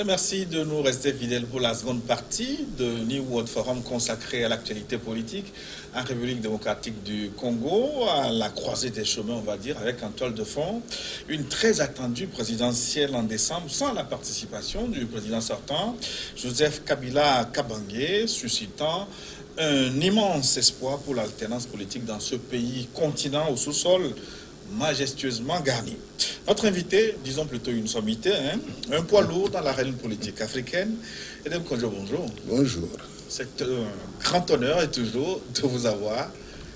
Et merci de nous rester fidèles pour la seconde partie de New World Forum consacré à l'actualité politique en République démocratique du Congo, à la croisée des chemins, on va dire, avec en toile de fond une très attendue présidentielle en décembre sans la participation du président sortant, Joseph Kabila Kabange, suscitant un immense espoir pour l'alternance politique dans ce pays continent au sous-sol majestueusement garni. Notre invité, disons plutôt une sommité, un poids lourd dans l'arène politique africaine. Edem Kodjo, bonjour. Bonjour. C'est un grand honneur et toujours de vous avoir.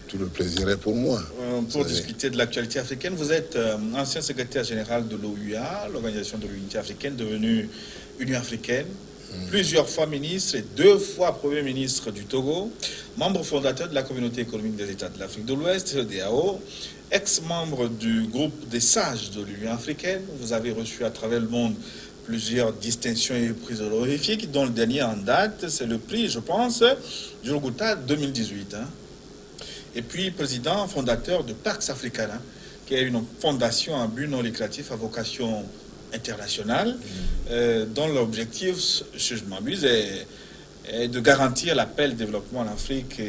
Tout le plaisir est pour moi. Pour discuter de l'actualité africaine. Vous êtes ancien secrétaire général de l'OUA, l'Organisation de l'Unité africaine, devenue Union africaine. Plusieurs fois ministre et 2 fois Premier ministre du Togo, membre fondateur de la Communauté économique des États de l'Afrique de l'Ouest, CEDEAO, ex-membre du groupe des sages de l'Union africaine. Vous avez reçu à travers le monde plusieurs distinctions et prix honorifiques, dont le dernier en date, c'est le prix, je pense, Djurgouta 2018. Et puis président fondateur de Pax Africana, qui est une fondation à but non lucratif à vocation internationale, dont l'objectif, si je ne m'abuse, est de garantir la paix et le développement en Afrique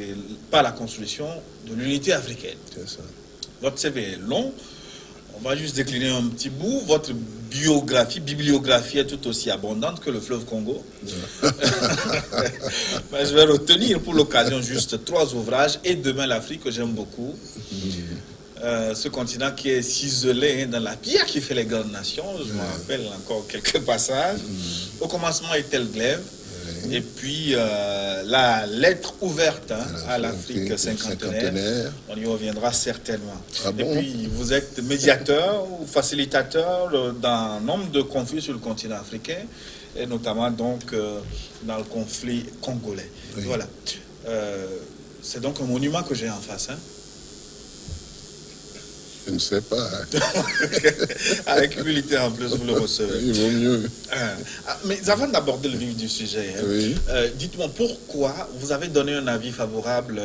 par la construction de l'unité africaine. C'est ça. Votre CV est long, on va juste décliner un petit bout. Votre bibliographie est tout aussi abondante que le fleuve Congo. Je vais retenir pour l'occasion juste 3 ouvrages, et Demain l'Afrique, que j'aime beaucoup. Ce continent qui est ciselé dans la pierre qui fait les grandes nations. Je me rappelle encore quelques passages. Au commencement était le glaive. Et puis la lettre ouverte à l'Afrique cinquantenaire. On y reviendra certainement. Et puis vous êtes médiateur ou facilitateur d'un nombre de conflits sur le continent africain, et notamment donc dans le conflit congolais. Oui. Voilà. C'est donc un monument que j'ai en face. Je ne sais pas. Avec humilité en plus, vous le recevez. Il vaut mieux. Mais avant d'aborder le vif du sujet, dites-moi pourquoi vous avez donné un avis favorable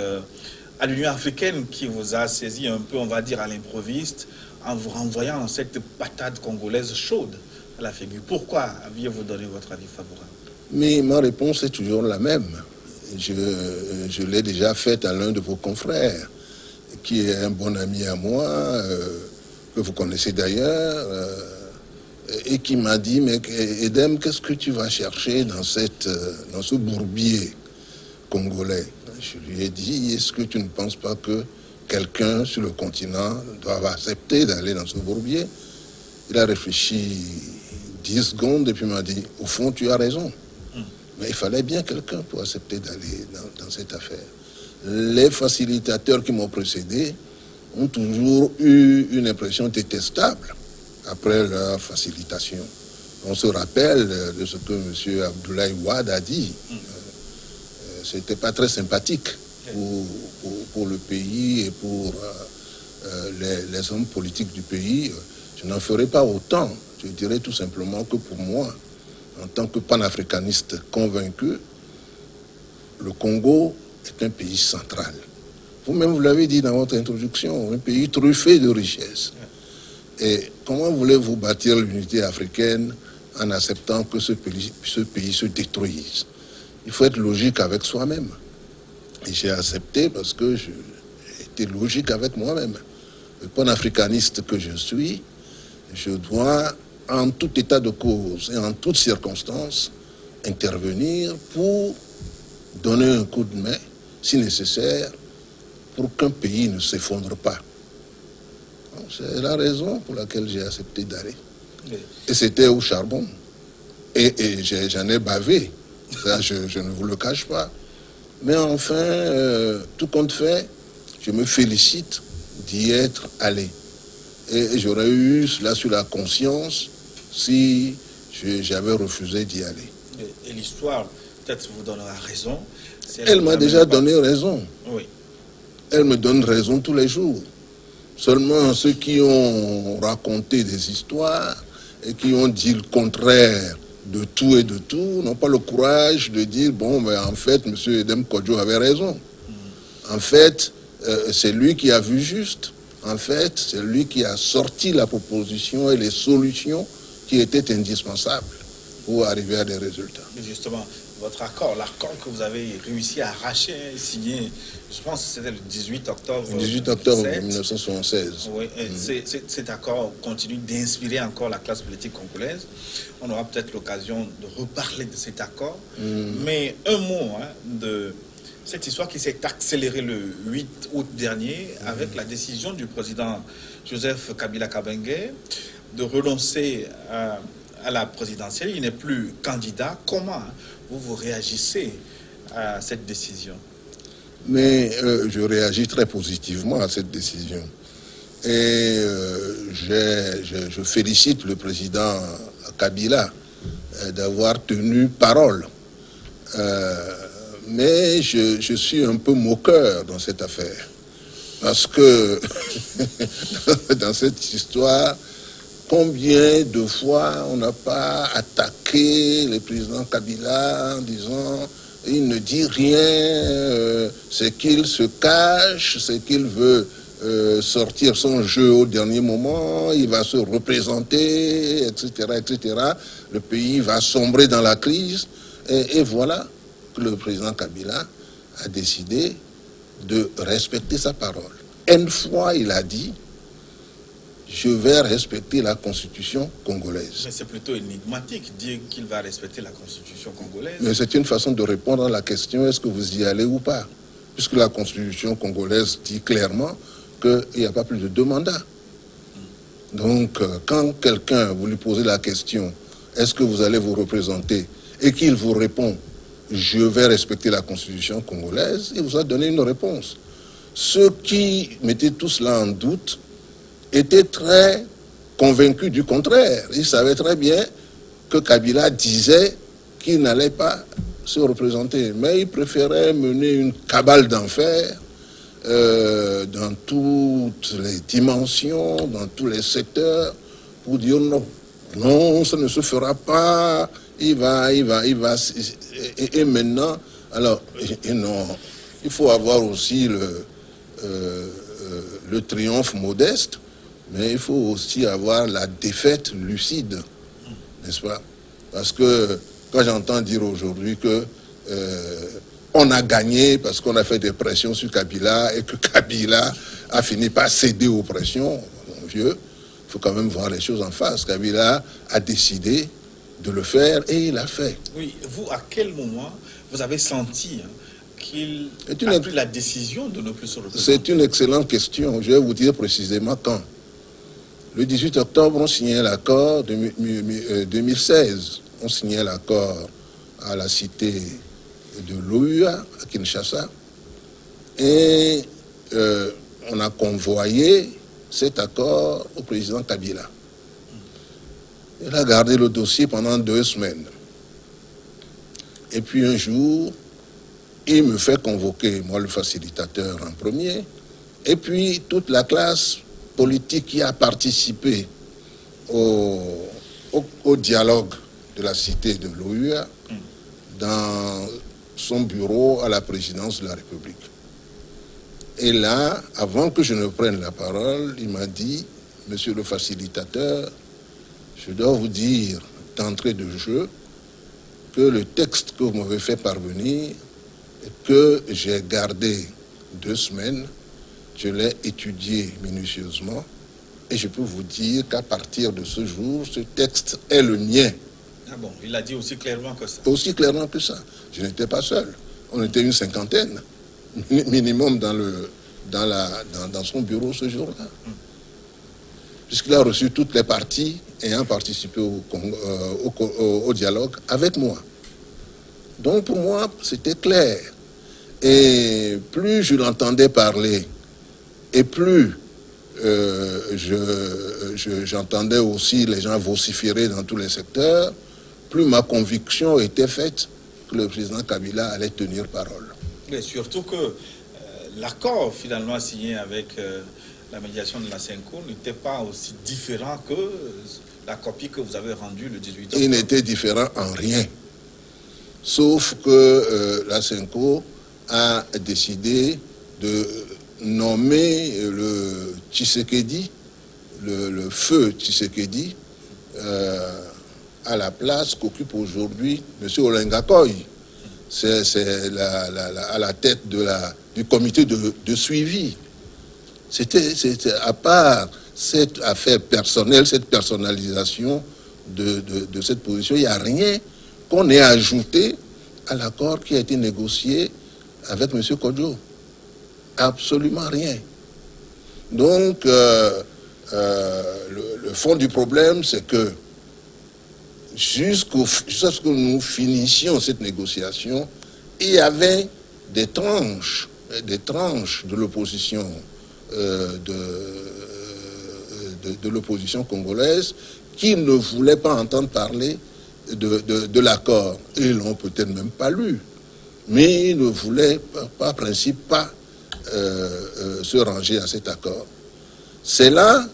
à l'Union africaine qui vous a saisi un peu, on va dire, à l'improviste, en vous renvoyant cette patate congolaise chaude à la figure. Pourquoi aviez-vous donné votre avis favorable? Mais ma réponse est toujours la même. Je l'ai déjà faite à l'un de vos confrères, qui est un bon ami à moi, que vous connaissez d'ailleurs, et qui m'a dit, mais Edem, qu'est-ce que tu vas chercher dans ce bourbier congolais? Je lui ai dit, est-ce que tu ne penses pas que quelqu'un sur le continent doit accepter d'aller dans ce bourbier? Il a réfléchi 10 secondes et puis m'a dit, au fond, tu as raison. Mais il fallait bien quelqu'un pour accepter d'aller dans cette affaire. Les facilitateurs qui m'ont précédé ont toujours eu une impression détestable après leur facilitation. On se rappelle de ce que M. Abdoulaye Wade a dit. C'était pas très sympathique pour le pays et pour les hommes politiques du pays. Je n'en ferai pas autant. Je dirais tout simplement que pour moi, en tant que panafricaniste convaincu, le Congo est un pays central. Vous-même, vous l'avez dit dans votre introduction, un pays truffé de richesses. Et comment voulez-vous bâtir l'unité africaine en acceptant que ce pays se détruise? Il faut être logique avec soi-même. Et j'ai accepté parce que j'ai été logique avec moi-même. Le panafricaniste que je suis, je dois, en tout état de cause et en toutes circonstances, intervenir pour donner un coup de main, si nécessaire, pour qu'un pays ne s'effondre pas. C'est la raison pour laquelle j'ai accepté d'aller. Et c'était au charbon. Et j'en ai bavé. Ça, je ne vous le cache pas. Mais enfin, tout compte fait, je me félicite d'y être allé. Et j'aurais eu cela sur la conscience si j'avais refusé d'y aller. Et l'histoire, peut-être vous donnera raison. Elle m'a déjà donné raison. Oui. Elle me donne raison tous les jours. Seulement ceux qui ont raconté des histoires et qui ont dit le contraire de tout et de tout n'ont pas le courage de dire, bon, mais en fait, M. Edem Kodjo avait raison. En fait, c'est lui qui a vu juste. En fait, c'est lui qui a sorti la proposition et les solutions qui étaient indispensables. pour arriver à des résultats. Mais justement, votre accord, l'accord que vous avez réussi à arracher, signer, je pense que c'était le 18 octobre 18 octobre 1976. Oui, cet accord continue d'inspirer encore la classe politique congolaise. On aura peut-être l'occasion de reparler de cet accord. Mais un mot de cette histoire qui s'est accélérée le 8 août dernier avec la décision du président Joseph Kabila Kabange de renoncer à la présidentielle. Il n'est plus candidat. Comment vous réagissez à cette décision? Mais je réagis très positivement à cette décision. Et je félicite le président Kabila d'avoir tenu parole. Mais je suis un peu moqueur dans cette affaire. Parce que dans cette histoire, combien de fois on n'a pas attaqué le président Kabila en disant il ne dit rien, c'est qu'il se cache, c'est qu'il veut sortir son jeu au dernier moment, il va se représenter, etc., etc. Le pays va sombrer dans la crise. Et voilà que le président Kabila a décidé de respecter sa parole. Une fois, il a dit je vais respecter la constitution congolaise. Mais c'est plutôt énigmatique, dire qu'il va respecter la constitution congolaise. Mais c'est une façon de répondre à la question, est-ce que vous y allez ou pas? Puisque la constitution congolaise dit clairement qu'il n'y a pas plus de 2 mandats. Donc, quand quelqu'un, vous lui posez la question, est-ce que vous allez vous représenter? Et qu'il vous répond, je vais respecter la constitution congolaise, il vous a donné une réponse. Ceux qui mettaient tout cela en doute était très convaincu du contraire. Il savait très bien que Kabila disait qu'il n'allait pas se représenter. Mais il préférait mener une cabale d'enfer dans toutes les dimensions, dans tous les secteurs, pour dire non, non, ça ne se fera pas, il va, et maintenant, alors, non, il faut avoir aussi le triomphe modeste, mais il faut aussi avoir la défaite lucide, n'est-ce pas? Parce que quand j'entends dire aujourd'hui que on a gagné parce qu'on a fait des pressions sur Kabila et que Kabila a fini par céder aux pressions, mon vieux, il faut quand même voir les choses en face. Kabila a décidé de le faire et il l'a fait. Oui, vous, à quel moment vous avez senti qu'il a pris la décision de ne plus se représenter? C'est une excellente question. Je vais vous dire précisément quand. Le 18 octobre, on signait l'accord de 2016. On signait l'accord à la cité de l'OUA, à Kinshasa. Et on a convoyé cet accord au président Kabila. Il a gardé le dossier pendant 2 semaines. Et puis un jour, il me fait convoquer, moi le facilitateur en premier, et puis toute la classe politique qui a participé au dialogue de la cité de l'OUA dans son bureau à la présidence de la République. Et là, avant que je ne prenne la parole, il m'a dit, monsieur le facilitateur, je dois vous dire d'entrée de jeu que le texte que vous m'avez fait parvenir et que j'ai gardé 2 semaines, je l'ai étudié minutieusement et je peux vous dire qu'à partir de ce jour, ce texte est le mien. Ah bon, il a dit aussi clairement que ça. Aussi clairement que ça. Je n'étais pas seul. On était une 50aine, minimum dans son bureau ce jour-là. Puisqu'il a reçu toutes les parties ayant participé au dialogue avec moi. Donc pour moi, c'était clair. Et plus je l'entendais parler, et plus j'entendais aussi les gens vociférer dans tous les secteurs, plus ma conviction était faite que le président Kabila allait tenir parole. Mais surtout que l'accord finalement signé avec la médiation de la CENCO n'était pas aussi différent que la copie que vous avez rendue le 18 octobre. Il n'était différent en rien. Sauf que la CENCO a décidé de nommer le Tshisekedi, le feu Tshisekedi, à la place qu'occupe aujourd'hui M. Olenga Koy. C'est à la tête du comité de suivi. C'était à part cette affaire personnelle, cette personnalisation de cette position, il n'y a rien qu'on ait ajouté à l'accord qui a été négocié avec M. Kodjo. Absolument rien. Donc, le fond du problème, c'est que jusqu'à ce que nous finissions cette négociation, il y avait des tranches de l'opposition de l'opposition congolaise qui ne voulaient pas entendre parler de l'accord. Ils l'ont peut-être même pas lu, mais ils ne voulaient par principe pas se ranger à cet accord. C'est là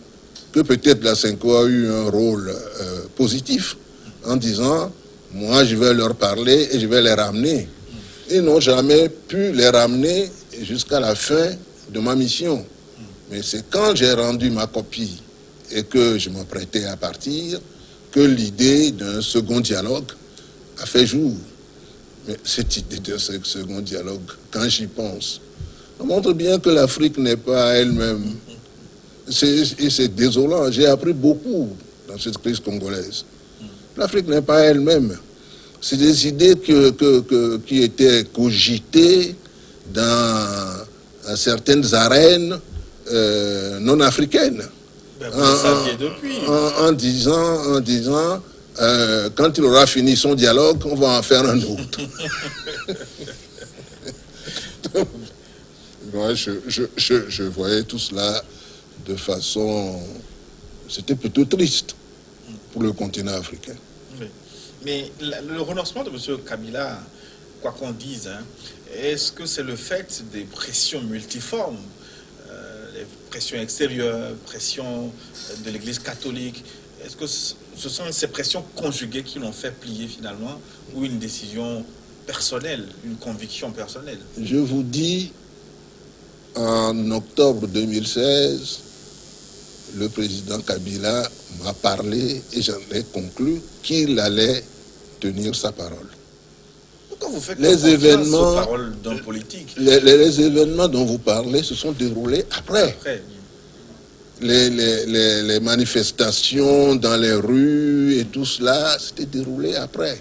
que peut-être la Cinco a eu un rôle positif en disant « moi je vais leur parler et je vais les ramener ». Ils n'ont jamais pu les ramener jusqu'à la fin de ma mission. Mais c'est quand j'ai rendu ma copie et que je m'apprêtais à partir que l'idée d'un second dialogue a fait jour. Mais cette idée d'un second dialogue, quand j'y pense, ça montre bien que l'Afrique n'est pas elle-même. C'est désolant. J'ai appris beaucoup dans cette crise congolaise. L'Afrique n'est pas elle-même. C'est des idées qui étaient cogitées dans certaines arènes non africaines. Ben, vous le saviez depuis. En disant quand il aura fini son dialogue, on va en faire un autre. Moi, je voyais tout cela de façon... C'était plutôt triste pour le continent africain. Oui. Mais le renoncement de M. Kabila, quoi qu'on dise, hein, est-ce que c'est le fait des pressions multiformes, les pressions extérieures, pressions de l'Église catholique? Est-ce que ce sont ces pressions conjuguées qui l'ont fait plier finalement, ou une décision personnelle, une conviction personnelle? Je vous dis, en octobre 2016, le président Kabila m'a parlé et j'en ai conclu qu'il allait tenir sa parole. Pourquoi vous faites les événements, aux paroles d'un politique? Les événements dont vous parlez se sont déroulés après. Les manifestations dans les rues et tout cela s'était déroulé après.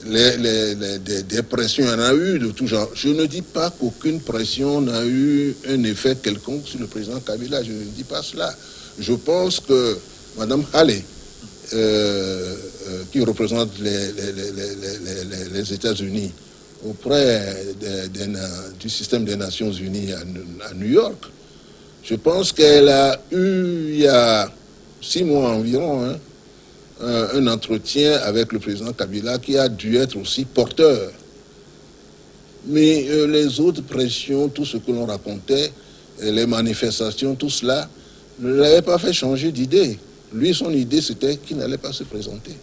Des pressions, il y en a eu de tout genre. Je ne dis pas qu'aucune pression n'a eu un effet quelconque sur le président Kabila. Je ne dis pas cela. Je pense que Mme Halley, qui représente les États-Unis auprès du système des Nations Unies à New York, je pense qu'elle a eu, il y a 6 mois environ, un entretien avec le président Kabila qui a dû être aussi porteur. Mais les autres pressions, tout ce que l'on racontait, les manifestations, tout cela, ne l'avait pas fait changer d'idée. Lui, son idée, c'était qu'il n'allait pas se présenter.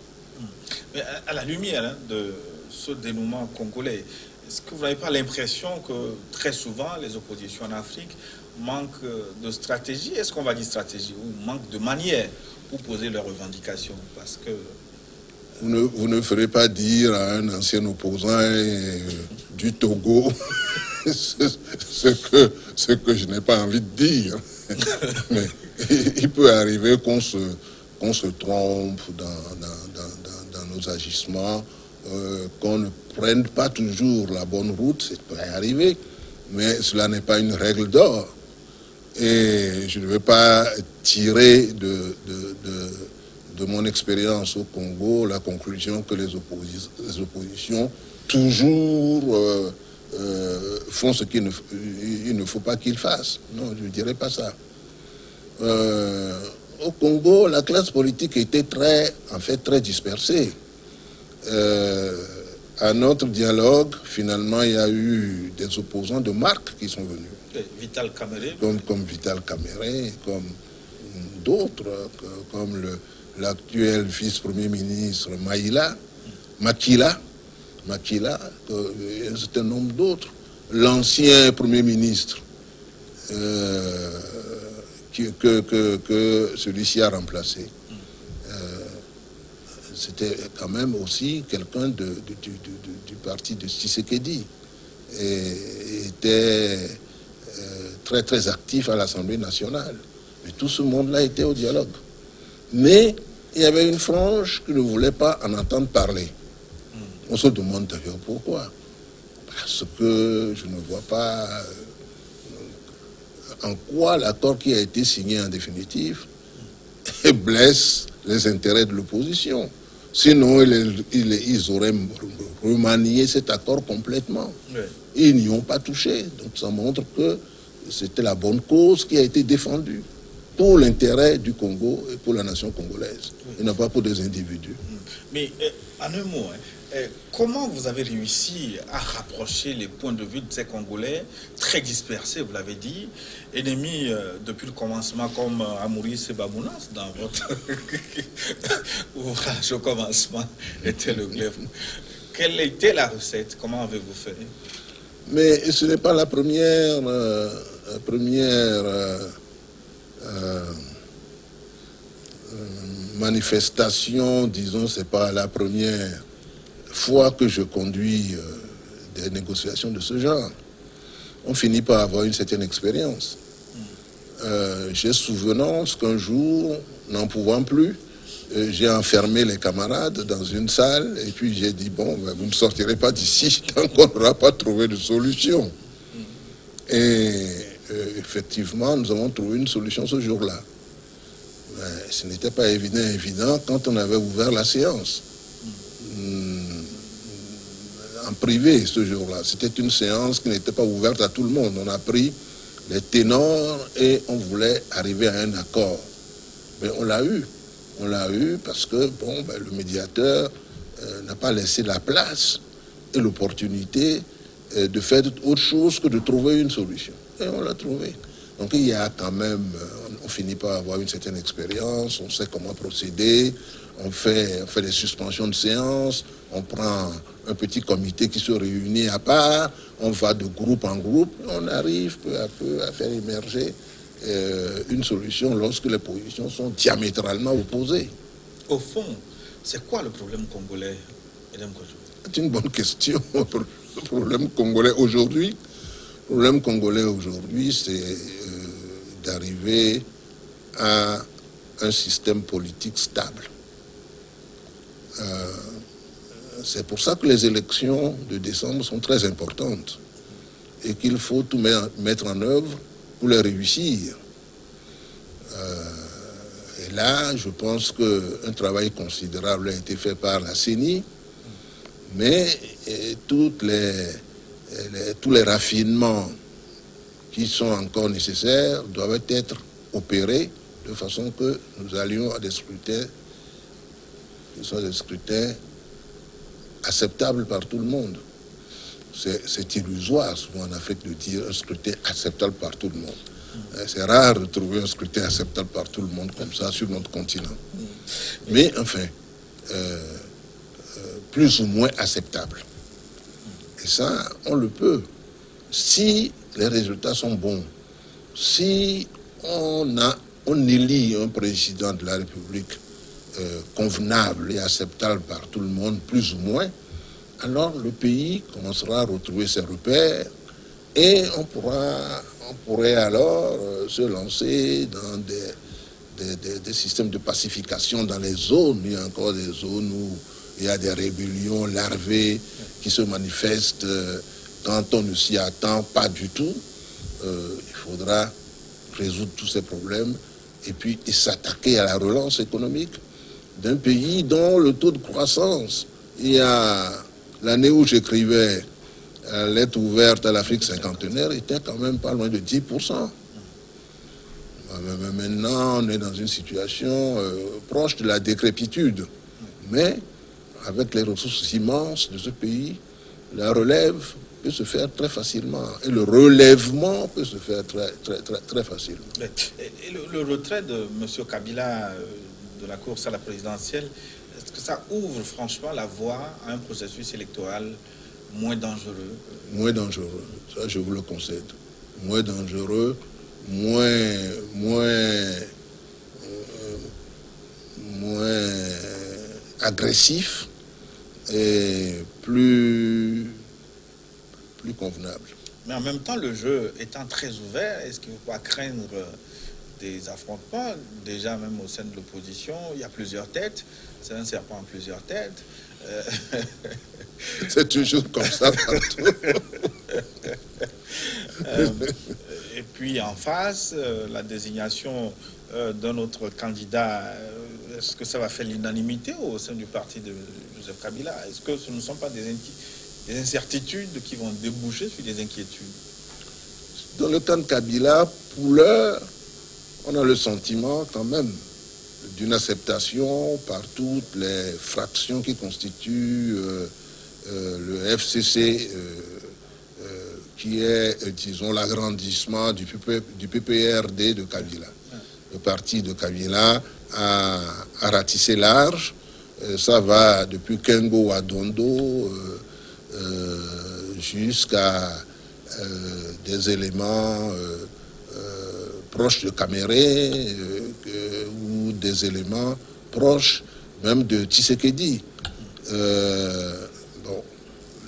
Mais à la lumière de ce dénouement congolais, est-ce que vous n'avez pas l'impression que très souvent, les oppositions en Afrique manquent de stratégie? Est-ce qu'on va dire stratégie ou manque de manière pour poser leurs revendications? Parce que... Vous ne ferez pas dire à un ancien opposant du Togo ce que je n'ai pas envie de dire. Mais il peut arriver qu'on se trompe dans nos agissements, qu'on ne prenne pas toujours la bonne route, c'est peut arriver, mais cela n'est pas une règle d'or. Et je ne vais pas tirer de mon expérience au Congo la conclusion que les oppositions toujours font ce qu'il ne faut pas qu'ils fassent. Non, je ne dirais pas ça. Au Congo, la classe politique était très dispersée. À notre dialogue, finalement, il y a eu des opposants de marque qui sont venus. Vital Kamere. Comme Vital Kamere, comme d'autres, comme l'actuel vice-premier ministre Makila, et un certain nombre d'autres. L'ancien premier ministre que celui-ci a remplacé. c'était quand même aussi quelqu'un du parti de Tshisekedi et était très très actif à l'Assemblée nationale. Mais tout ce monde-là était au dialogue. Mais il y avait une frange qui ne voulait pas en entendre parler. On se demande d'ailleurs pourquoi. Parce que je ne vois pas en quoi l'accord qui a été signé en définitive blesse les intérêts de l'opposition. Sinon, ils auraient remanié cet accord complètement. Oui. Ils n'y ont pas touché. Donc ça montre que c'était la bonne cause qui a été défendue pour l'intérêt du Congo et pour la nation congolaise. Oui. Et non pas pour des individus. Mais en un mot, comment vous avez réussi à rapprocher les points de vue de ces Congolais très dispersés, vous l'avez dit, ennemis depuis le commencement comme Maurice et Babounas dans votre ouvrage au commencement était le glaive. Quelle était la recette? Comment avez-vous fait? Mais ce n'est pas la première manifestation, disons, c'est pas la première fois que je conduis des négociations de ce genre. On finit par avoir une certaine expérience. J'ai souvenance qu'un jour, n'en pouvant plus, j'ai enfermé les camarades dans une salle et puis j'ai dit, bon, ben, vous ne sortirez pas d'ici tant qu'on n'aura pas trouvé de solution. Et effectivement, nous avons trouvé une solution ce jour-là. Mais ce n'était pas évident quand on avait ouvert la séance. En privé ce jour-là. C'était une séance qui n'était pas ouverte à tout le monde. On a pris les ténors et on voulait arriver à un accord. Mais on l'a eu. On l'a eu parce que bon, ben, le médiateur n'a pas laissé la place et l'opportunité de faire autre chose que de trouver une solution. Et on l'a trouvé. Donc il y a quand même, on finit par avoir une certaine expérience, on sait comment procéder, on fait des suspensions de séance, on prend un petit comité qui se réunit à part, on va de groupe en groupe, on arrive peu à peu à faire émerger une solution lorsque les positions sont diamétralement opposées. Au fond, c'est quoi le problème congolais, Madame Kodjo? C'est une bonne question. Le problème congolais aujourd'hui, c'est d'arriver à un système politique stable. C'est pour ça que les élections de décembre sont très importantes et qu'il faut tout mettre en œuvre pour les réussir. Et là, je pense qu'un travail considérable a été fait par la CENI, mais tous les raffinements qui sont encore nécessaires doivent être opérés de façon que nous allions à des scrutins qui soient des scrutins acceptables par tout le monde. C'est illusoire souvent en Afrique de dire un scrutin acceptable par tout le monde. C'est rare de trouver un scrutin acceptable par tout le monde comme ça sur notre continent. Mais enfin, plus ou moins acceptable. Et ça, on le peut. Si les résultats sont bons, si on élit un président de la République convenable et acceptable par tout le monde, plus ou moins, alors le pays commencera à retrouver ses repères et on pourrait alors se lancer dans des systèmes de pacification dans les zones. Il y a encore des zones où il y a des rébellions larvées qui se manifestent quand on ne s'y attend pas du tout. Il faudra résoudre tous ces problèmes et puis s'attaquer à la relance économique d'un pays dont le taux de croissance, il y a l'année où j'écrivais lettre ouverte à l'Afrique cinquantenaire, était quand même pas loin de 10%. Maintenant, on est dans une situation proche de la décrépitude. Mais avec les ressources immenses de ce pays, la relève peut se faire très facilement. Et le relèvement peut se faire très facilement. Et le retrait de M. Kabila de la course à la présidentielle, est-ce que ça ouvre franchement la voie à un processus électoral moins dangereux? Moins dangereux, ça je vous le concède. Moins dangereux, moins agressif et plus convenable. Mais en même temps, le jeu étant très ouvert, est-ce qu'il ne faut pas craindre des affrontements? Déjà, même au sein de l'opposition, il y a plusieurs têtes. C'est un serpent en plusieurs têtes. C'est toujours comme ça partout. Et puis en face, la désignation d'un autre candidat, est-ce que ça va faire l'unanimité au sein du parti de Joseph Kabila? Est-ce que ce ne sont pas des incertitudes qui vont déboucher sur des inquiétudes? Dans le cas de Kabila, pour l'heure, on a le sentiment quand même d'une acceptation par toutes les fractions qui constituent le FCC, qui est, disons, l'agrandissement du PPRD de Kabila. Le parti de Kabila a ratissé large. Ça va depuis Kengo à Dondo jusqu'à des éléments proches de Caméré ou des éléments proches même de Tshisekedi. Bon,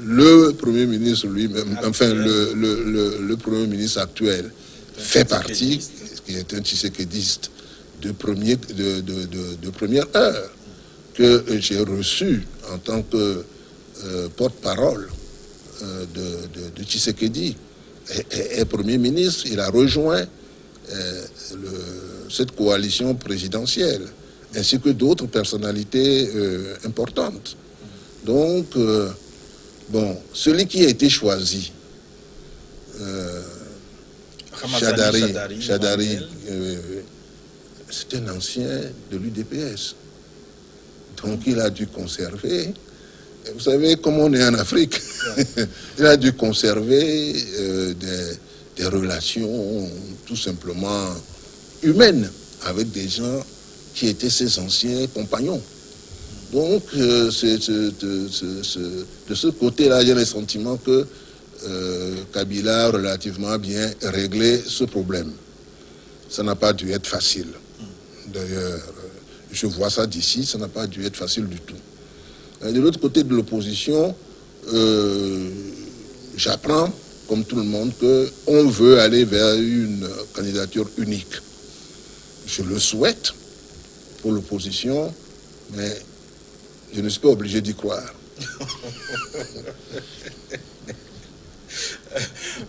le Premier ministre lui-même, enfin le Premier ministre actuel fait partie, qui est un Tshisekediste de première heure, que j'ai reçu en tant que porte-parole de Tshisekedi. Et Premier ministre, il a rejoint cette coalition présidentielle, ainsi que d'autres personnalités importantes. Donc, bon, celui qui a été choisi, Chadari, c'est un ancien de l'UDPS. Donc, il a dû conserver. Vous savez comment on est en Afrique. Il a dû conserver des relations tout simplement humaines avec des gens qui étaient ses anciens compagnons. Donc, de ce côté-là, j'ai le sentiment que Kabila a relativement bien réglé ce problème. Ça n'a pas dû être facile. D'ailleurs, je vois ça d'ici, ça n'a pas dû être facile du tout. De l'autre côté de l'opposition, j'apprends, comme tout le monde, qu'on veut aller vers une candidature unique. Je le souhaite pour l'opposition, mais je ne suis pas obligé d'y croire.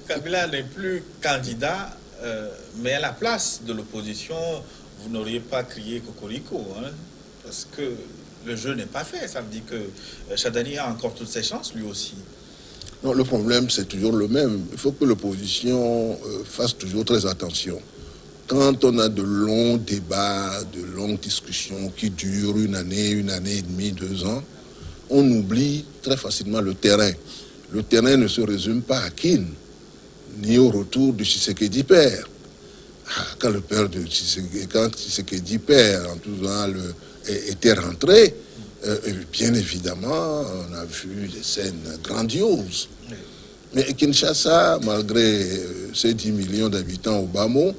Kabila n'est plus candidat, mais à la place de l'opposition, vous n'auriez pas crié cocorico, hein, parce que le jeu n'est pas fait. Ça veut dire que Chadani a encore toutes ses chances, lui aussi. Non, le problème, c'est toujours le même. Il faut que l'opposition fasse toujours très attention. Quand on a de longs débats, de longues discussions qui durent une année et demie, 2 ans, on oublie très facilement le terrain. Le terrain ne se résume pas à Kin, ni au retour de Tshisekedi père. Quand le père de Tshisekedi, quand Tshisekedi père, en tout cas, était rentré, bien évidemment, on a vu des scènes grandioses. Mais Kinshasa, malgré ses 10 millions d'habitants au bas mot,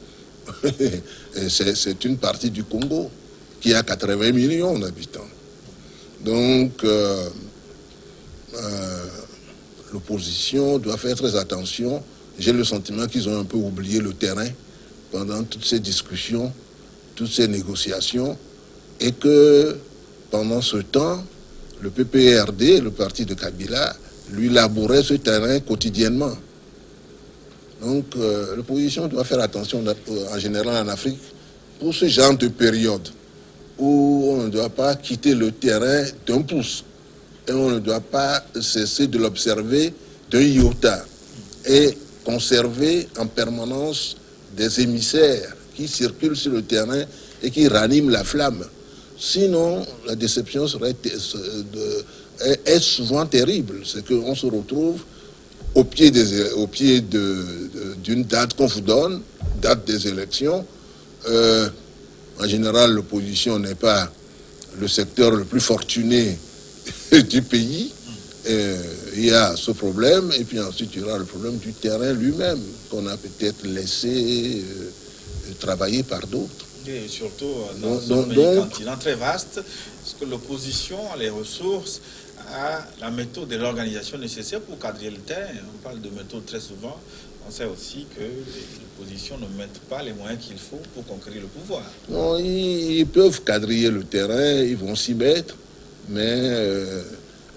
c'est une partie du Congo qui a 80 millions d'habitants. Donc, l'opposition doit faire très attention. J'ai le sentiment qu'ils ont un peu oublié le terrain pendant toutes ces discussions, toutes ces négociations, et que pendant ce temps, le PPRD, le parti de Kabila, lui labourait ce terrain quotidiennement. Donc, l'opposition doit faire attention, en général en Afrique, pour ce genre de période où on ne doit pas quitter le terrain d'un pouce et on ne doit pas cesser de l'observer d'un iota et conserver en permanence des émissaires qui circulent sur le terrain et qui raniment la flamme. Sinon, la déception est souvent terrible. C'est qu'on se retrouve au pied d'une date qu'on vous donne, date des élections. En général, l'opposition n'est pas le secteur le plus fortuné du pays. Il y a ce problème, et puis ensuite il y aura le problème du terrain lui-même, qu'on a peut-être laissé travailler par d'autres. Et surtout dans un continent très vaste, parce que l'opposition a les ressources, a la méthode de l'organisation nécessaire pour cadrer le terrain. On parle de méthode très souvent. On sait aussi que l'opposition ne met pas les moyens qu'il faut pour conquérir le pouvoir. Non, ils peuvent quadriller le terrain, ils vont s'y mettre, mais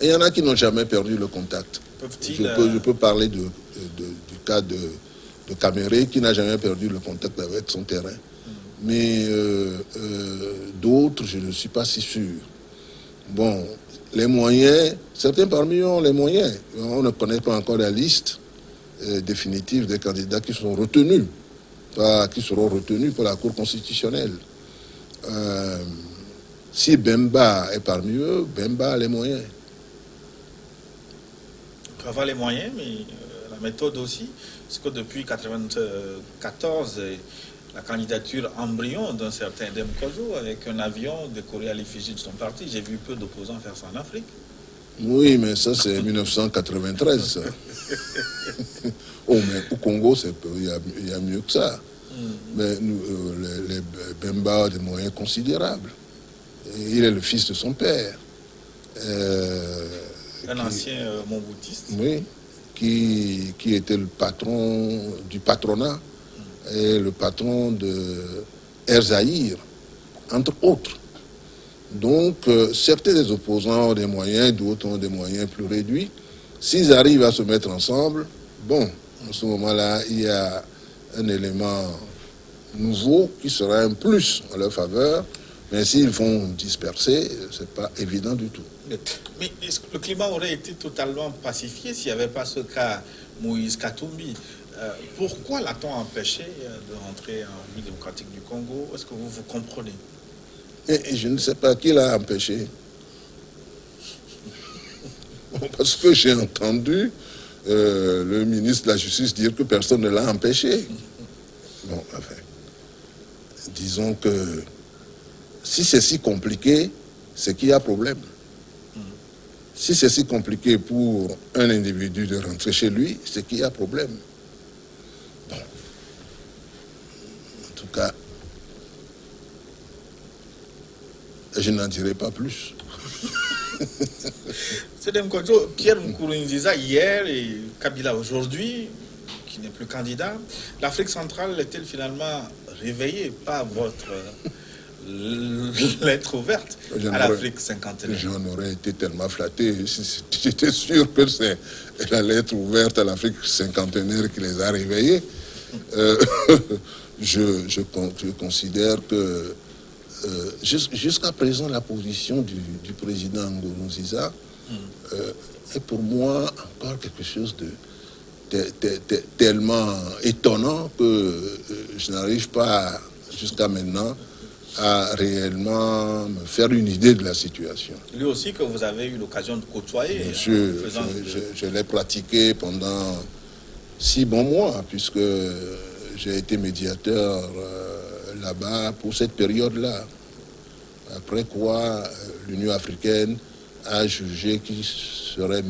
il y en a qui n'ont jamais perdu le contact. Je peux parler du cas de Caméré qui n'a jamais perdu le contact avec son terrain. Mais d'autres, je ne suis pas si sûr. Bon, les moyens, certains parmi eux ont les moyens. On ne connaît pas encore la liste définitive des candidats qui sont retenus, qui seront retenus pour la Cour constitutionnelle. Si Bemba est parmi eux, Bemba a les moyens. On peut avoir les moyens, mais la méthode aussi, parce que depuis 1994, la candidature embryon d'un certain Dem Kojo avec un avion décoré à l'effigie de son parti, j'ai vu peu d'opposants faire ça en Afrique. Oui, mais ça c'est 1993. Ça. Oh, mais au Congo, il y a mieux que ça. Mais les Bemba ont des moyens considérables. Il est le fils de son père. Un ancien Montboutiste. Oui, qui était le patron du patronat et le patron de Erzaïr, entre autres. Donc, certains des opposants ont des moyens, d'autres ont des moyens plus réduits. S'ils arrivent à se mettre ensemble, bon, en ce moment-là, il y a un élément nouveau qui sera un plus en leur faveur. Mais s'ils vont disperser, ce n'est pas évident du tout. Mais est-ce que le climat aurait été totalement pacifié s'il n'y avait pas ce cas Moïse Katumbi? Pourquoi l'a-t-on empêché de rentrer en République démocratique du Congo? Est-ce que vous comprenez? Et je ne sais pas qui l'a empêché. Parce que j'ai entendu le ministre de la Justice dire que personne ne l'a empêché. Bon, enfin, disons que si c'est si compliqué, c'est qu'il y a problème. Si c'est si compliqué pour un individu de rentrer chez lui, c'est qu'il y a problème. Bon. En tout cas, je n'en dirai pas plus. C'est Dem Kojo, Pierre Nkurunziza hier et Kabila aujourd'hui, qui n'est plus candidat. L'Afrique centrale est-elle finalement réveillée par votre lettre ouverte à l'Afrique cinquantenaire? J'en aurais été tellement flatté. J'étais sûr que c'est la lettre ouverte à l'Afrique cinquantenaire qui les a réveillés. Je considère que jusqu'à présent, la position du président Nkurunziza est pour moi encore quelque chose de tellement étonnant que je n'arrive pas jusqu'à maintenant à réellement me faire une idée de la situation. Lui aussi que vous avez eu l'occasion de côtoyer. Bien sûr, je l'ai pratiqué pendant 6 bons mois, puisque j'ai été médiateur là-bas pour cette période-là. Après quoi, l'Union africaine a jugé qu'il serait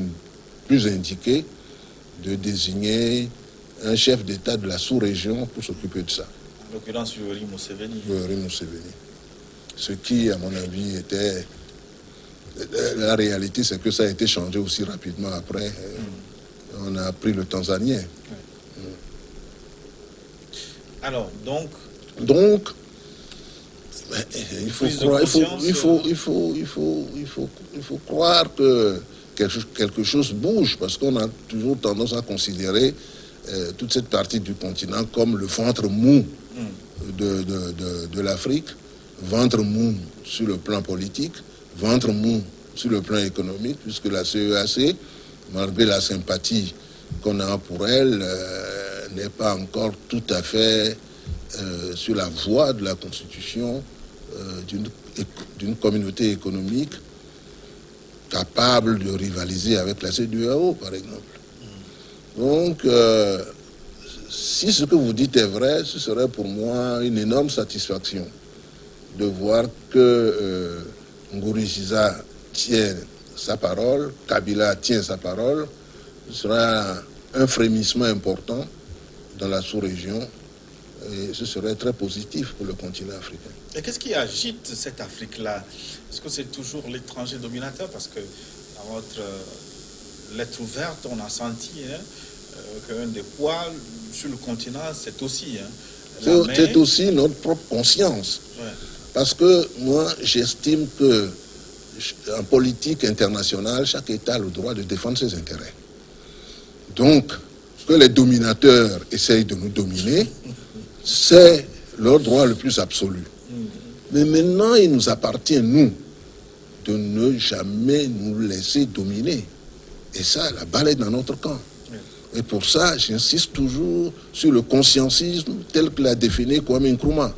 plus indiqué de désigner un chef d'État de la sous-région pour s'occuper de ça. En l'occurrence, Yoweri Museveni. Yoweri Museveni. Ce qui, à mon avis, était... La réalité, c'est que ça a été changé aussi rapidement après. On a pris le Tanzanien. Alors, donc, il faut croire que quelque chose bouge, parce qu'on a toujours tendance à considérer toute cette partie du continent comme le ventre mou de l'Afrique, ventre mou sur le plan politique, ventre mou sur le plan économique, puisque la CEAC, malgré la sympathie qu'on a pour elle, n'est pas encore tout à fait sur la voie de la constitution d'une communauté économique capable de rivaliser avec la CEDEAO, par exemple. Donc, si ce que vous dites est vrai, ce serait pour moi une énorme satisfaction de voir que Nkurunziza tient sa parole, Kabila tient sa parole. Ce sera un frémissement important dans la sous-région Et ce serait très positif pour le continent africain. Et qu'est-ce qui agite cette Afrique-là? Est-ce que c'est toujours l'étranger dominateur? Parce que dans votre lettre ouverte, on a senti qu'un des poids sur le continent, c'est aussi... c'est aussi notre propre conscience. Ouais. Parce que moi, j'estime que en politique internationale, chaque État a le droit de défendre ses intérêts. Donc, que les dominateurs essayent de nous dominer, c'est leur droit le plus absolu. Mais maintenant, il nous appartient, nous, de ne jamais nous laisser dominer. Et ça, la balle est dans notre camp. Et pour ça, j'insiste toujours sur le conscientisme tel que l'a défini Kwame Nkrumah.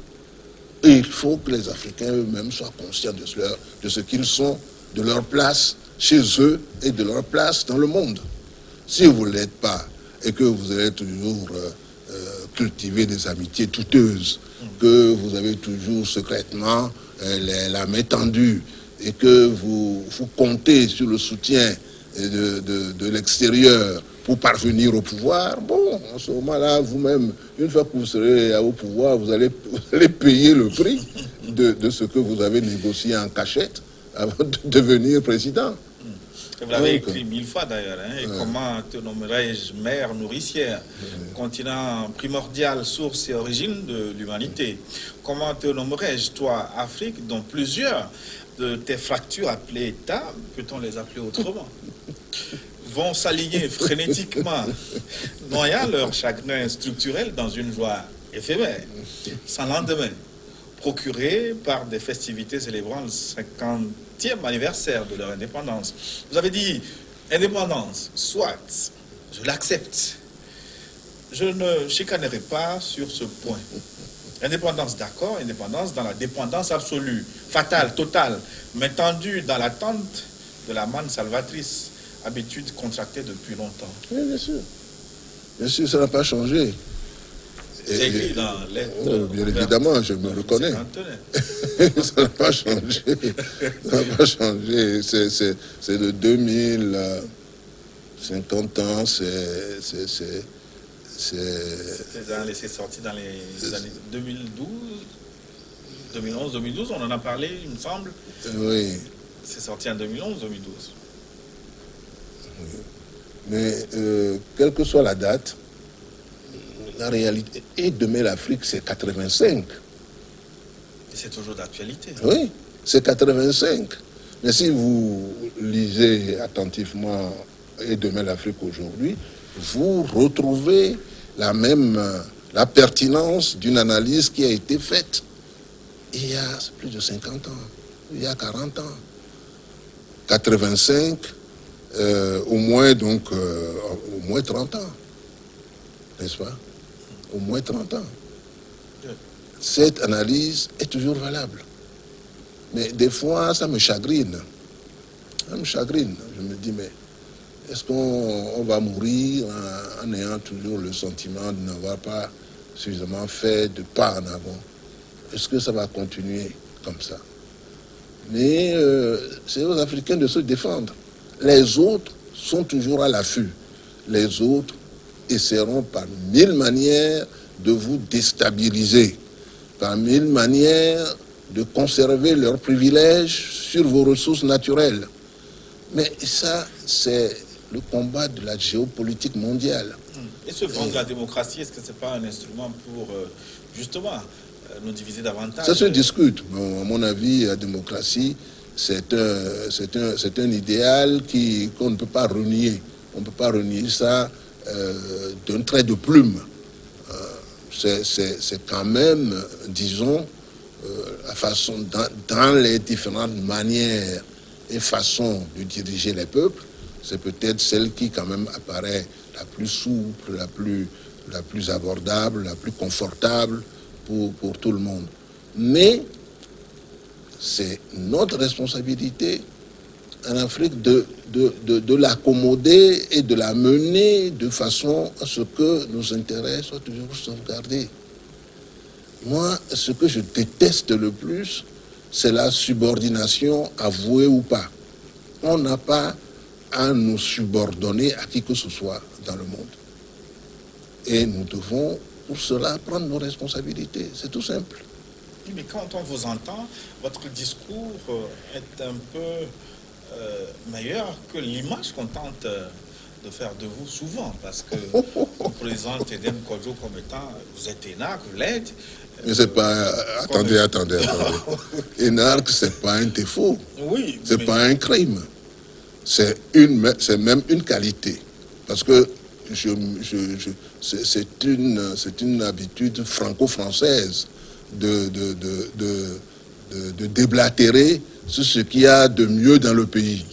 Et il faut que les Africains eux-mêmes soient conscients de ce qu'ils sont, de leur place chez eux et de leur place dans le monde. Si vous ne l'êtes pas et que vous allez toujours cultiver des amitiés douteuses, que vous avez toujours secrètement la main tendue et que vous comptez sur le soutien de l'extérieur pour parvenir au pouvoir, bon, en ce moment-là, vous-même, une fois que vous serez au pouvoir, vous allez payer le prix de ce que vous avez négocié en cachette avant de devenir président. Vous l'avez écrit 1000 fois d'ailleurs. Et comment te nommerais-je mère nourricière, continent primordial, source et origine de l'humanité? Comment te nommerais-je, toi, Afrique, dont plusieurs de tes fractures appelées États, peut-on les appeler autrement, vont s'aligner frénétiquement, noyant leur chagrin structurel dans une joie éphémère, sans lendemain, procurée par des festivités célébrant le 50e anniversaire de leur indépendance. Vous avez dit, indépendance, soit, je l'accepte. Je ne chicanerai pas sur ce point. Indépendance, d'accord, indépendance dans la dépendance absolue, fatale, totale, mais tendue dans l'attente de la manne salvatrice, habitude contractée depuis longtemps. Oui, bien sûr. Bien sûr, ça n'a pas changé. C'est écrit dans lettre. Bien évidemment, je me reconnais. Ça n'a pas changé. Ça n'a pas changé. C'est de 2050 ans, c'est sorti dans les années 2012, 2011, 2012, on en a parlé, il me semble. Oui. C'est sorti en 2011, 2012. Oui. Mais quelle que soit la date, la réalité, et demain l'Afrique, c'est 85. Et c'est toujours d'actualité. Oui, c'est 85. Mais si vous lisez attentivement et demain l'Afrique aujourd'hui, vous retrouvez la pertinence d'une analyse qui a été faite il y a plus de 50 ans, il y a 40 ans. 85, au moins 30 ans, n'est-ce pas? Au moins 30 ans. Cette analyse est toujours valable. Mais des fois, ça me chagrine. Ça me chagrine. Je me dis, mais est-ce qu'on va mourir en ayant toujours le sentiment de n'avoir pas suffisamment fait de pas en avant? Est-ce que ça va continuer comme ça? Mais c'est aux Africains de se défendre. Les autres sont toujours à l'affût. Les autres essaieront par 1000 manières de vous déstabiliser, par 1000 manières de conserver leurs privilèges sur vos ressources naturelles. Mais ça, c'est le combat de la géopolitique mondiale. Et ce vent de la démocratie, est-ce que ce n'est pas un instrument pour, justement, nous diviser davantage? Ça se discute. Bon, à mon avis, la démocratie, c'est un idéal qu'on ne peut pas renier. On ne peut pas renier ça d'un trait de plume. C'est quand même, disons, la façon, dans les différentes manières et façons de diriger les peuples, c'est peut-être celle qui quand même apparaît la plus souple, la plus abordable, la plus confortable pour tout le monde. Mais c'est notre responsabilité en Afrique de l'accommoder et de la mener de façon à ce que nos intérêts soient toujours sauvegardés. Moi, ce que je déteste le plus, c'est la subordination, avouée ou pas. On n'a pas à nous subordonner à qui que ce soit dans le monde. Et nous devons pour cela prendre nos responsabilités. C'est tout simple. Oui, mais quand on vous entend, votre discours est un peu meilleur que l'image qu'on tente de faire de vous souvent, parce que on présente Edem Kodjo comme étant, vous êtes énarque, vous l'êtes. Mais c'est pas... Attendez. Énarque, c'est pas un défaut. Oui. C'est pas un crime. C'est même une qualité. Parce que c'est une habitude franco-française de déblatérer sur ce qu'il y a de mieux dans le pays.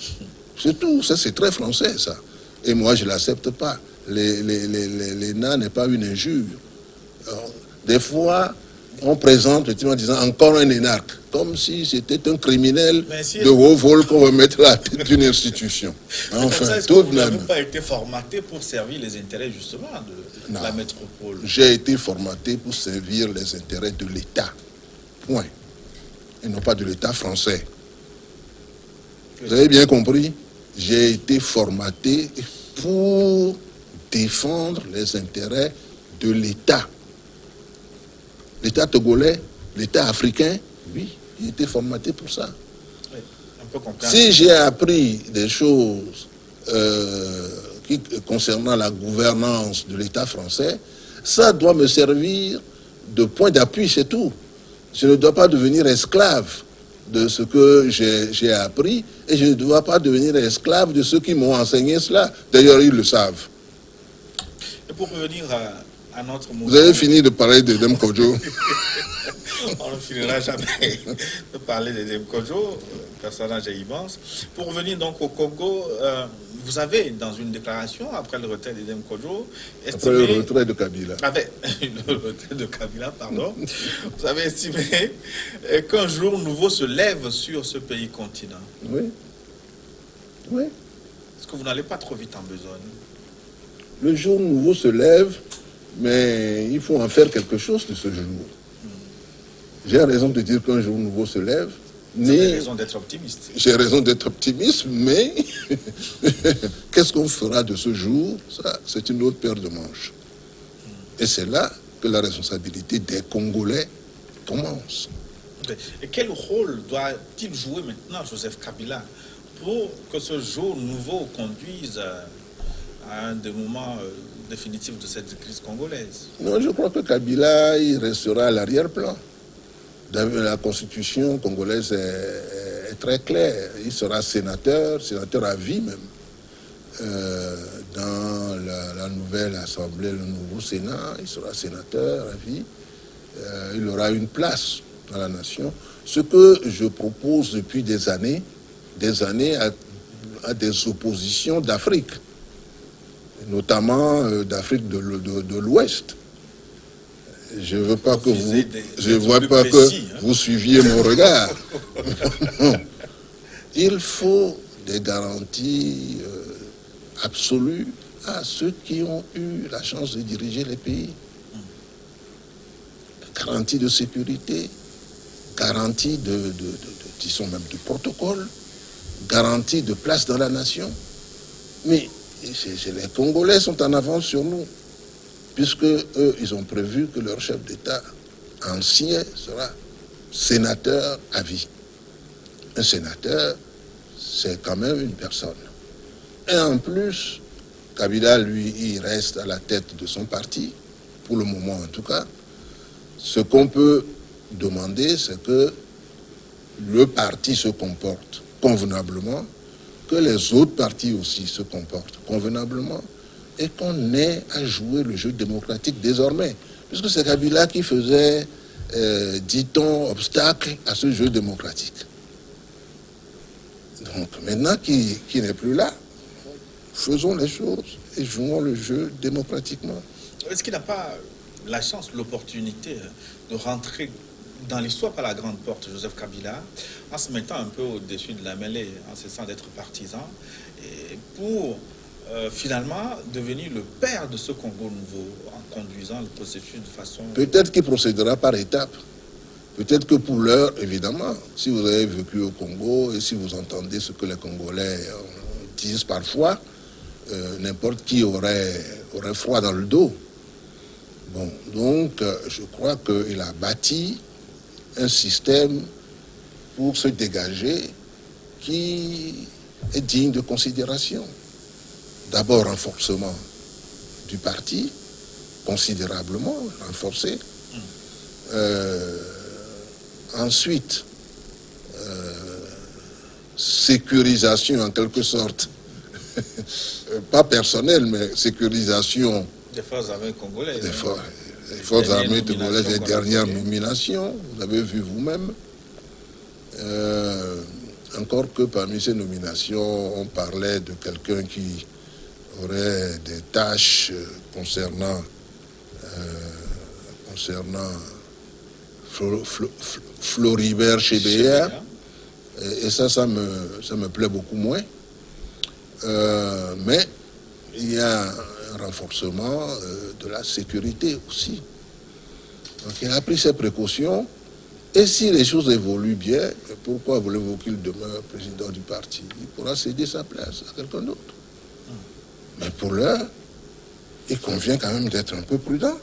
C'est tout. Ça, c'est très français, ça. Et moi, je ne l'accepte pas. L'ENA n'est pas une injure. Alors, des fois, on présente en disant encore un énarque, comme si c'était un criminel de haut vol qu'on va mettre à la tête d'une institution. Enfin, tout de même. Vous n'avez pas été formaté pour servir les intérêts justement de la métropole. J'ai été formaté pour servir les intérêts de l'État. Point. Et non pas de l'État français. Vous avez bien compris? J'ai été formaté pour défendre les intérêts de l'État. L'État togolais, l'État africain, oui, j'ai été formaté pour ça. Oui, un peu si j'ai appris des choses concernant la gouvernance de l'État français, ça doit me servir de point d'appui, c'est tout. Je ne dois pas devenir esclave de ce que j'ai appris et je ne dois pas devenir esclave de ceux qui m'ont enseigné cela. D'ailleurs, ils le savent. Et pour revenir à notre mouvement... Vous avez fini de parler de Edem Kodjo. On ne finira jamais de parler d'Edem Kodjo, personnage immense. Pour revenir donc au Congo, vous avez, dans une déclaration, après le retrait d'Edem Kodjo, estimé... Après le retrait de Kabila. Le retrait de Kabila, pardon. Vous avez estimé qu'un jour nouveau se lève sur ce pays continent. Oui. Oui. Est-ce que vous n'allez pas trop vite en besogne? Le jour nouveau se lève, mais il faut en faire quelque chose de ce jour. J'ai raison de dire qu'un jour nouveau se lève. J'ai raison d'être optimiste. J'ai raison d'être optimiste, mais qu'est-ce qu'on fera de ce jour? Ça, c'est une autre paire de manches. Et c'est là que la responsabilité des Congolais commence. Et quel rôle doit-il jouer maintenant, Joseph Kabila, pour que ce jour nouveau conduise à un dénouement définitif de cette crise congolaise? Non, je crois que Kabila, il restera à l'arrière-plan. La constitution congolaise est très claire. Il sera sénateur à vie même. Dans la nouvelle assemblée, le nouveau Sénat, il sera sénateur à vie. Il aura une place dans la nation. Ce que je propose depuis des années à des oppositions d'Afrique, notamment d'Afrique de l'Ouest. Je ne veux pas que vous suiviez mon regard. Il faut des garanties absolues à ceux qui ont eu la chance de diriger les pays. Garantie de sécurité, garantie disons même de protocole, garantie de place dans la nation. Mais les Congolais sont en avance sur nous, puisque eux, ils ont prévu que leur chef d'État ancien sera sénateur à vie. Un sénateur, c'est quand même une personne. Et en plus, Kabila, lui, il reste à la tête de son parti, pour le moment en tout cas. Ce qu'on peut demander, c'est que le parti se comporte convenablement, que les autres partis aussi se comportent convenablement, et qu'on ait à jouer le jeu démocratique désormais. Puisque c'est Kabila qui faisait, dit-on, obstacle à ce jeu démocratique. Donc maintenant qu'il n'est plus là, faisons les choses et jouons le jeu démocratiquement. Est-ce qu'il n'a pas la chance, l'opportunité de rentrer dans l'histoire par la grande porte, Joseph Kabila, en se mettant un peu au-dessus de la mêlée, en cessant d'être partisan, et pour finalement devenir le père de ce Congo nouveau, en conduisant le processus de façon... Peut-être qu'il procédera par étapes. Peut-être que pour l'heure, évidemment, si vous avez vécu au Congo et si vous entendez ce que les Congolais disent parfois, n'importe qui aurait froid dans le dos. Bon, donc, je crois qu'il a bâti un système pour se dégager qui est digne de considération. D'abord, renforcement du parti, considérablement renforcé. Ensuite, sécurisation en quelque sorte, pas personnelle, mais sécurisation des forces armées congolaises. Des forces armées congolaises, les dernières nominations, vous avez vu vous-même. Encore que parmi ces nominations, on parlait de quelqu'un qui aurait des tâches concernant Floribert Chebeya. Et ça me plaît beaucoup moins. Mais il y a un renforcement de la sécurité aussi. Donc il a pris ses précautions. Et si les choses évoluent bien, pourquoi voulez-vous qu'il demeure président du parti? Il pourra céder sa place à quelqu'un d'autre. Mais pour l'heure, il convient quand même d'être un peu prudent,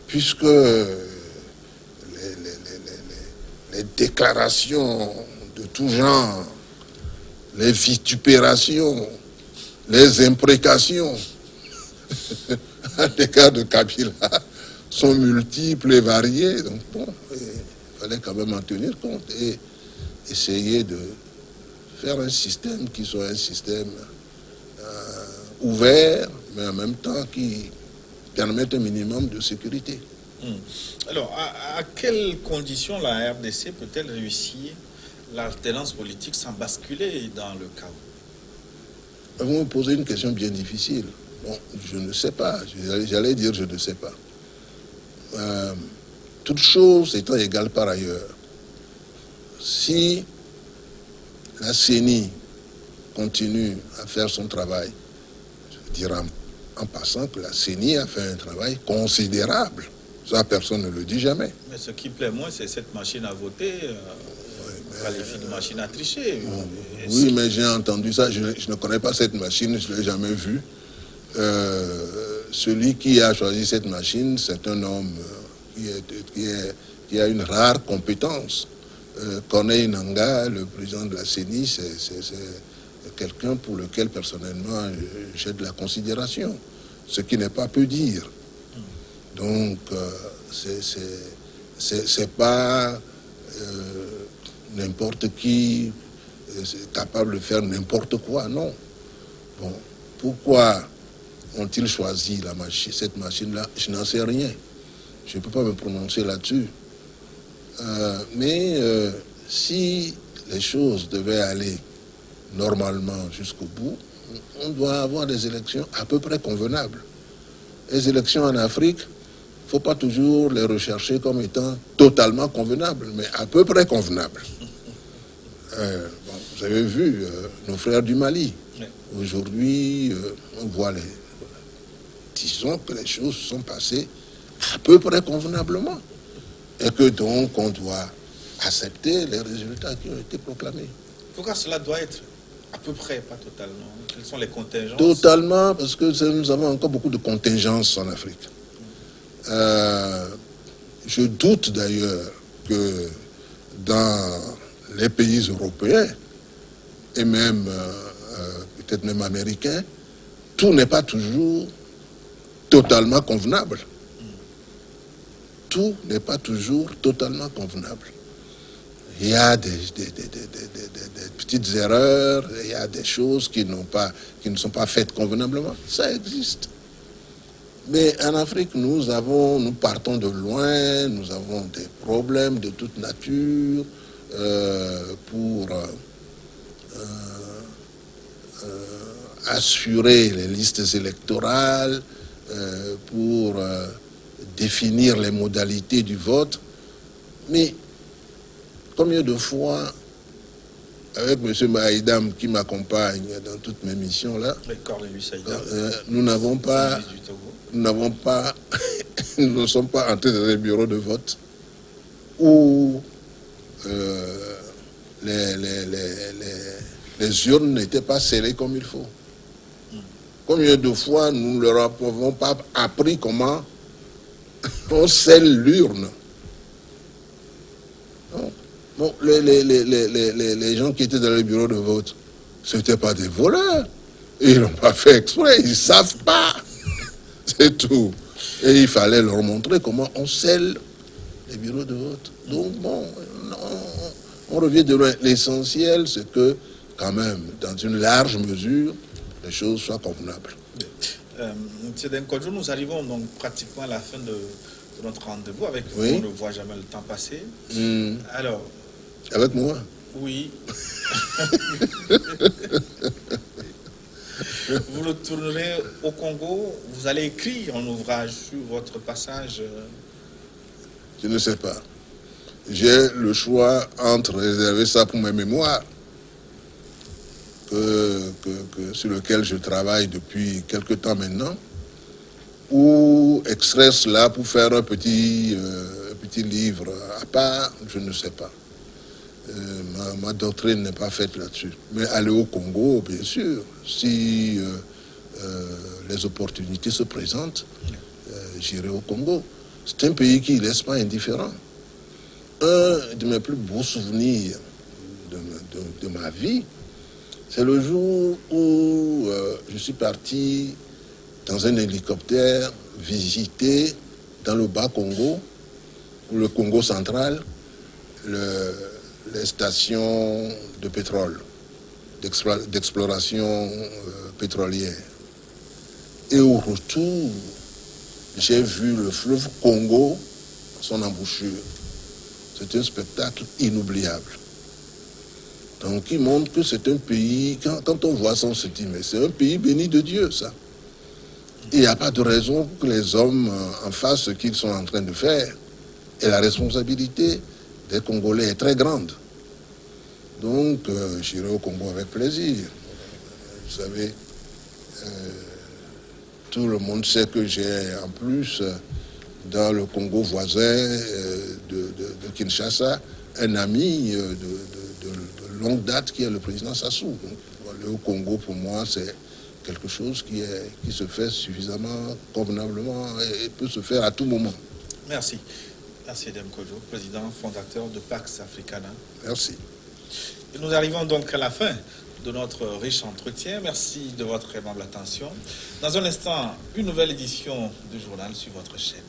puisque les déclarations de tout genre, les vitupérations, les imprécations à l'égard de Kabila sont multiples et variées. Donc bon, il fallait quand même en tenir compte et essayer de faire un système qui soit un système ouvert, mais en même temps qui permette un minimum de sécurité. Alors, à quelles conditions la RDC peut-elle réussir l'alternance politique sans basculer dans le chaos? Vous me posez une question bien difficile. Bon, je ne sais pas. J'allais dire je ne sais pas. Toute chose étant égale par ailleurs, si la CENI continue à faire son travail, je veux dire en passant que la CENI a fait un travail considérable. Ça, personne ne le dit jamais. Mais ce qui plaît moins, c'est cette machine à voter, qualifiée de machine à tricher. Oui, mais j'ai entendu ça. Je ne connais pas cette machine, je ne l'ai jamais vue. Celui qui a choisi cette machine, c'est un homme qui a une rare compétence. Corneille Nangaa, le président de la CENI, c'est quelqu'un pour lequel, personnellement, j'ai de la considération. Ce qui n'est pas peu dire. Donc, c'est pas n'importe qui capable de faire n'importe quoi, non. Bon, pourquoi ont-ils choisi cette machine-là? Je n'en sais rien. Je ne peux pas me prononcer là-dessus. Mais si les choses devaient aller normalement jusqu'au bout, on doit avoir des élections à peu près convenables. Les élections en Afrique, il ne faut pas toujours les rechercher comme étant totalement convenables, mais à peu près convenables. Vous avez vu nos frères du Mali. Aujourd'hui, on voit disons que les choses sont passées à peu près convenablement. Et que donc on doit accepter les résultats qui ont été proclamés. Pourquoi cela doit être à peu près, pas totalement? Quelles sont les contingences? Totalement, parce que nous avons encore beaucoup de contingences en Afrique. Je doute d'ailleurs que dans les pays européens, et même peut-être même américains, tout n'est pas toujours totalement convenable. Tout n'est pas toujours totalement convenable. Il y a des petites erreurs, il y a des choses qui ne sont pas faites convenablement. Ça existe. Mais en Afrique, nous partons de loin, nous avons des problèmes de toute nature pour assurer les listes électorales, pour définir les modalités du vote. Mais combien de fois, avec M. Maïdam qui m'accompagne dans toutes mes missions là, nous ne sommes pas entrés dans les bureaux de vote où les urnes n'étaient pas scellées comme il faut. Combien de fois nous ne leur avons pas appris comment On scelle l'urne. Bon, les gens qui étaient dans le bureau de vote, ce n'étaient pas des voleurs. Ils n'ont pas fait exprès, ils ne savent pas. C'est tout. Et il fallait leur montrer comment on scelle les bureaux de vote. Donc bon, on revient de loin. L'essentiel, c'est que, quand même, dans une large mesure, les choses soient convenables. Monsieur Denkodjo, nous arrivons donc pratiquement à la fin de notre rendez-vous. Avec vous, Oui. on ne voit jamais le temps passer. Alors... Avec moi? Oui. Vous retournerez au Congo, vous allez écrire un ouvrage sur votre passage. Je ne sais pas. J'ai le choix entre réserver ça pour mes mémoires, sur lequel je travaille depuis quelque temps maintenant, ou extraire cela pour faire un petit livre à part, je ne sais pas. Ma doctrine n'est pas faite là-dessus. Mais aller au Congo, bien sûr, si les opportunités se présentent, j'irai au Congo. C'est un pays qui ne laisse pas indifférent. Un de mes plus beaux souvenirs de ma vie, c'est le jour où je suis parti dans un hélicoptère visiter dans le Bas-Congo, ou le Congo central, les stations de pétrole, d'exploration pétrolière. Et au retour, j'ai vu le fleuve Congo, son embouchure. C'est un spectacle inoubliable. Donc, il montre que c'est un pays, quand on voit ça, on se dit, mais c'est un pays béni de Dieu, ça. Il n'y a pas de raison que les hommes en fassent ce qu'ils sont en train de faire. Et la responsabilité des Congolais est très grande. Donc, j'irai au Congo avec plaisir. Vous savez, tout le monde sait que j'ai en plus, dans le Congo voisin de Kinshasa, un ami de longue date qui est le président Sassou. Donc, aller au Congo, pour moi, c'est quelque chose qui se fait suffisamment convenablement et peut se faire à tout moment. Merci. Merci Denkodjo, président fondateur de Pax Africana. Merci. Et nous arrivons donc à la fin de notre riche entretien. Merci de votre aimable attention. Dans un instant, une nouvelle édition du journal sur votre chaîne.